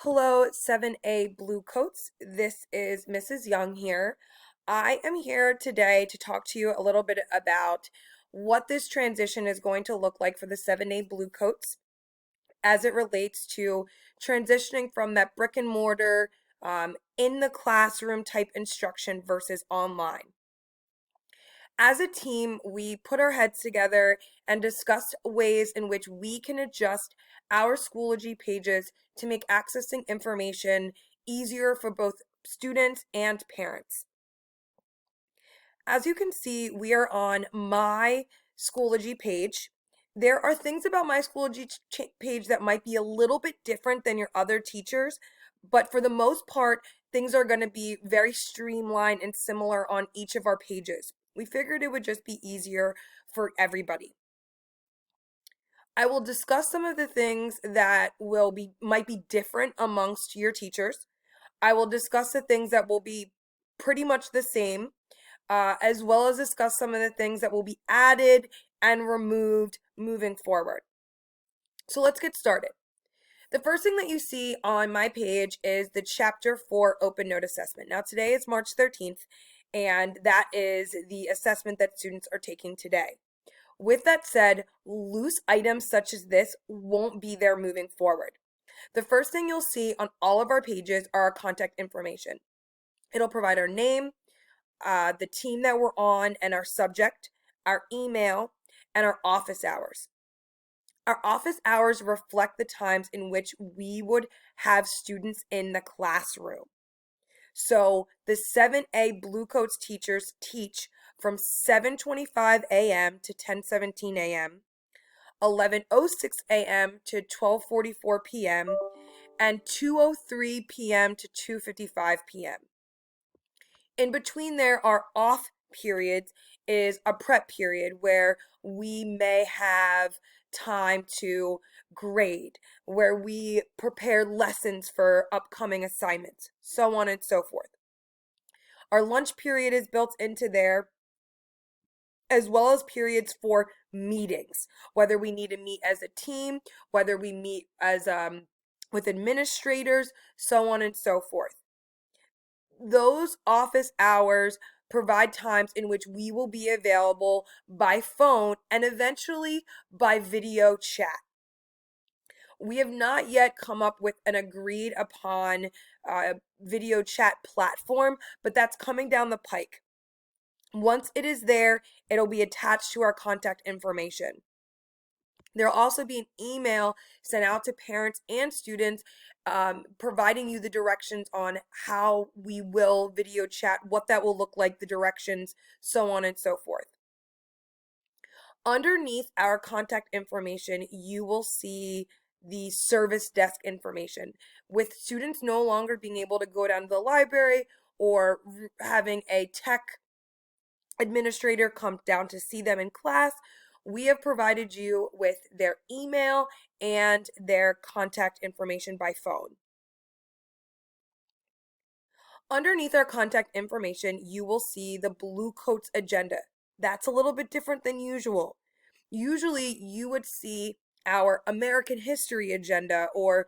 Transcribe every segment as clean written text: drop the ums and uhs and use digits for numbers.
Hello, 7A Bluecoats. This is Mrs. Young here. I am here today to talk to you a little bit about what this transition is going to look like for the 7A Bluecoats as it relates to transitioning from that brick and mortar in the classroom type instruction versus online. As a team, we put our heads together and discussed ways in which we can adjust our Schoology pages to make accessing information easier for both students and parents. As you can see, we are on my Schoology page. There are things about my Schoology page that might be a little bit different than your other teachers, but for the most part, things are going to be very streamlined and similar on each of our pages. We figured it would just be easier for everybody. I will discuss some of the things that might be different amongst your teachers. I will discuss the things that will be pretty much the same, as well as discuss some of the things that will be added and removed moving forward. So let's get started. The first thing that you see on my page is the Chapter 4 Open Note Assessment. Now today is March 13th, and that is the assessment that students are taking today. With that said, loose items such as this won't be there moving forward. The first thing you'll see on all of our pages are our contact information. It'll provide our name, the team that we're on, and our subject, our email, and our office hours. Our office hours reflect the times in which we would have students in the classroom. So the 7A Bluecoats teachers teach from 7:25 a.m. to 10:17 a.m., 11:06 a.m. to 12:44 p.m., and 2:03 p.m. to 2:55 p.m. In between there are off periods is a prep period where we may have time to grade, where we prepare lessons for upcoming assignments, so on and so forth. Our lunch period is built into there, as well as periods for meetings, whether we need to meet as a team, whether we meet as with administrators, so on and so forth. Those office hours provide times in which we will be available by phone and eventually by video chat. We have not yet come up with an agreed upon video chat platform, but that's coming down the pike. Once it is there, it'll be attached to our contact information. There'll also be an email sent out to parents and students providing you the directions on how we will video chat, what that will look like, the directions, so on and so forth. Underneath our contact information, you will see the service desk information. With students no longer being able to go down to the library or having a tech administrator come down to see them in class, we have provided you with their email and their contact information by phone. Underneath our contact information, you will see the Bluecoats agenda. That's a little bit different than usual. Usually you would see our American history agenda or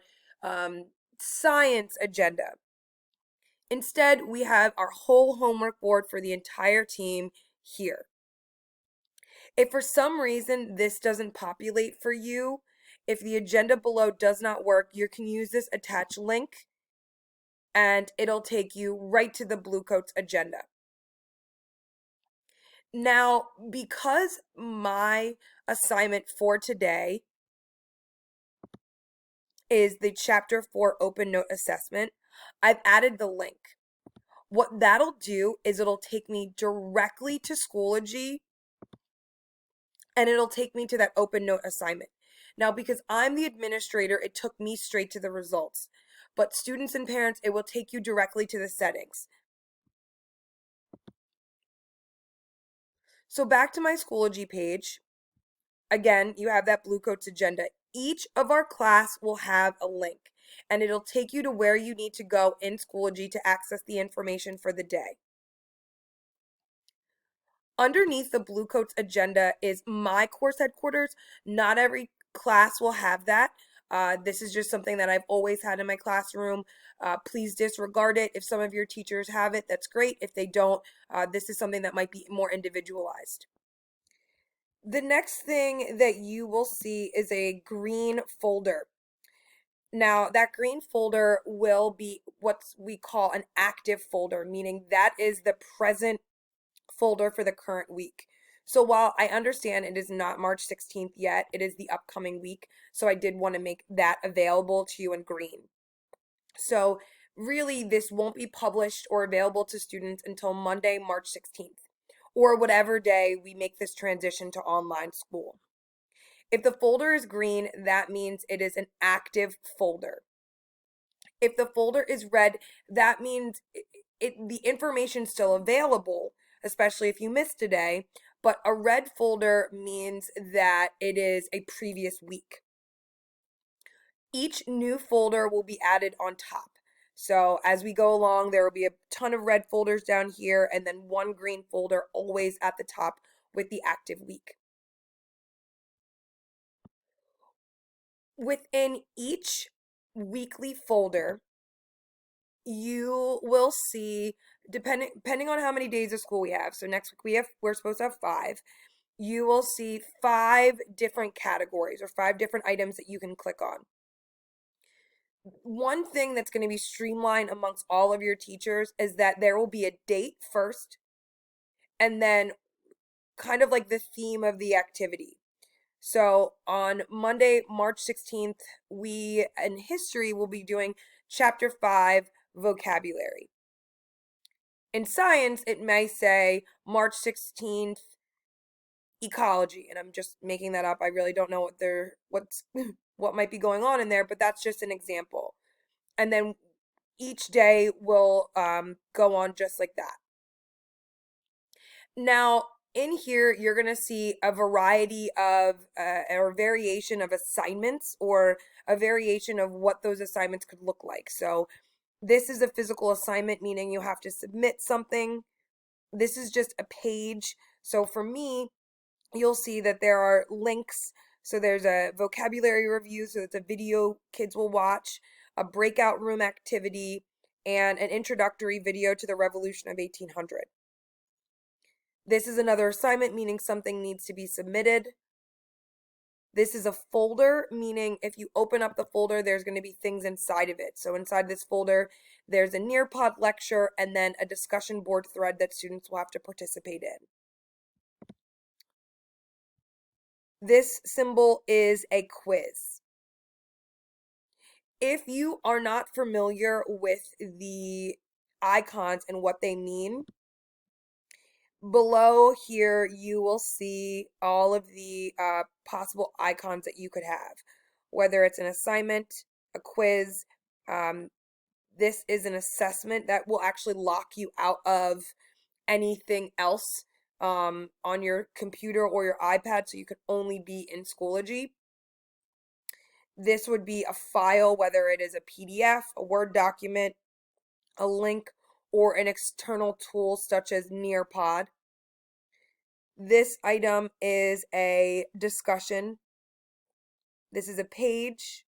science agenda. Instead, we have our whole homework board for the entire team here. If for some reason this doesn't populate for you, if the agenda below does not work, you can use this attached link and it'll take you right to the Bluecoats agenda. Now, because my assignment for today is the Chapter 4 Open Note Assessment, I've added the link. What that'll do is it'll take me directly to Schoology and it'll take me to that open note assignment. Now, because I'm the administrator, it took me straight to the results. But students and parents, it will take you directly to the settings. So back to my Schoology page. Again, you have that Bluecoats agenda. Each of our class will have a link, and it'll take you to where you need to go in Schoology to access the information for the day. Underneath the Bluecoats agenda is my course headquarters. Not every class will have that. This is just something that I've always had in my classroom. Please disregard it. If some of your teachers have it, that's great. If they don't, this is something that might be more individualized. The next thing that you will see is a green folder. Now, that green folder will be what we call an active folder, meaning that is the present folder for the current week. So while I understand it is not March 16th yet, it is the upcoming week. So I did want to make that available to you in green. So really, this won't be published or available to students until Monday, March 16th, or whatever day we make this transition to online school. If the folder is green, that means it is an active folder. If the folder is red, that means the information's still available, especially if you missed a day, but a red folder means that it is a previous week. Each new folder will be added on top. So as we go along, there will be a ton of red folders down here and then one green folder always at the top with the active week. Within each weekly folder, you will see, depending on how many days of school we have. So next week we're supposed to have 5. You will see 5 different categories or 5 different items that you can click on. One thing that's going to be streamlined amongst all of your teachers is that there will be a date first and then kind of like the theme of the activity. So on Monday, March 16th, we in history will be doing chapter 5, vocabulary. In science, it may say March 16th, ecology, and I'm just making that up. I really don't know what's what might be going on in there, but that's just an example. And then each day will go on just like that. Now, in here, you're going to see a variety of or variation of assignments or a variation of what those assignments could look like. So this is a physical assignment, meaning you have to submit something. This is just a page. So for me, you'll see that there are links. So there's a vocabulary review, so it's a video kids will watch, a breakout room activity, and an introductory video to the Revolution of 1800. This is another assignment, meaning something needs to be submitted. This is a folder, meaning if you open up the folder, there's going to be things inside of it. So inside this folder, there's a Nearpod lecture and then a discussion board thread that students will have to participate in. This symbol is a quiz. If you are not familiar with the icons and what they mean, below here you will see all of the possible icons that you could have, whether it's an assignment, a quiz. This is an assessment that will actually lock you out of anything else on your computer or your iPad, so you could only be in Schoology. This would be a file, whether it is a PDF, a Word document, a link, or an external tool such as Nearpod. This item is a discussion. This is a page,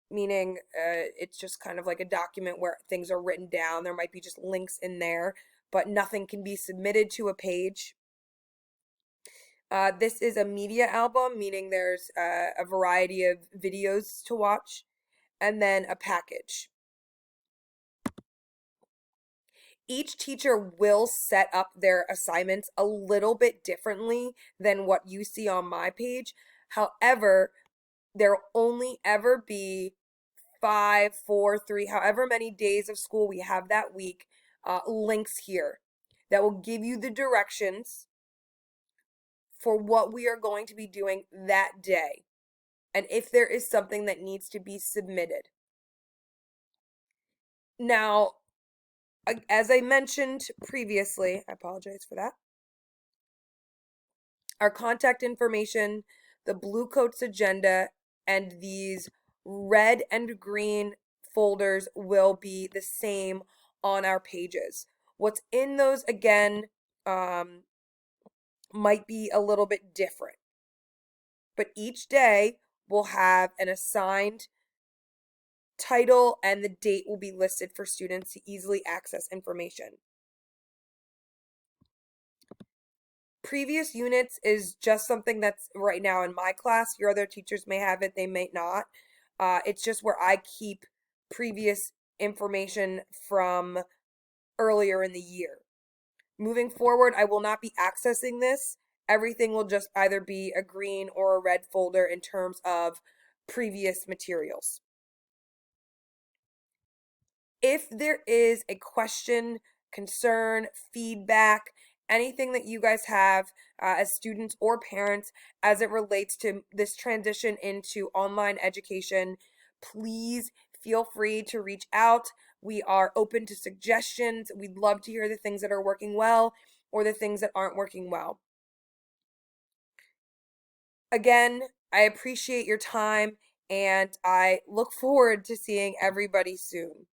meaning it's just kind of like a document where things are written down. There might be just links in there, but nothing can be submitted to a page. This is a media album, meaning there's a variety of videos to watch, and then a package. Each teacher will set up their assignments a little bit differently than what you see on my page. However, there'll only ever be 5, 4, 3, however many days of school we have that week, links here that will give you the directions for what we are going to be doing that day, and if there is something that needs to be submitted. Now, as I mentioned previously, I apologize for that, our contact information, the Blue Coats agenda, and these red and green folders will be the same on our pages. What's in those, again, might be a little bit different. But each day will have an assigned title and the date will be listed for students to easily access information. Previous units is just something that's right now in my class. Your other teachers may have it, they may not. It's just where I keep previous information from earlier in the year. Moving forward, I will not be accessing this. Everything will just either be a green or a red folder in terms of previous materials. If there is a question, concern, feedback, anything that you guys have as students or parents as it relates to this transition into online education, please feel free to reach out. We are open to suggestions. We'd love to hear the things that are working well or the things that aren't working well. Again, I appreciate your time and I look forward to seeing everybody soon.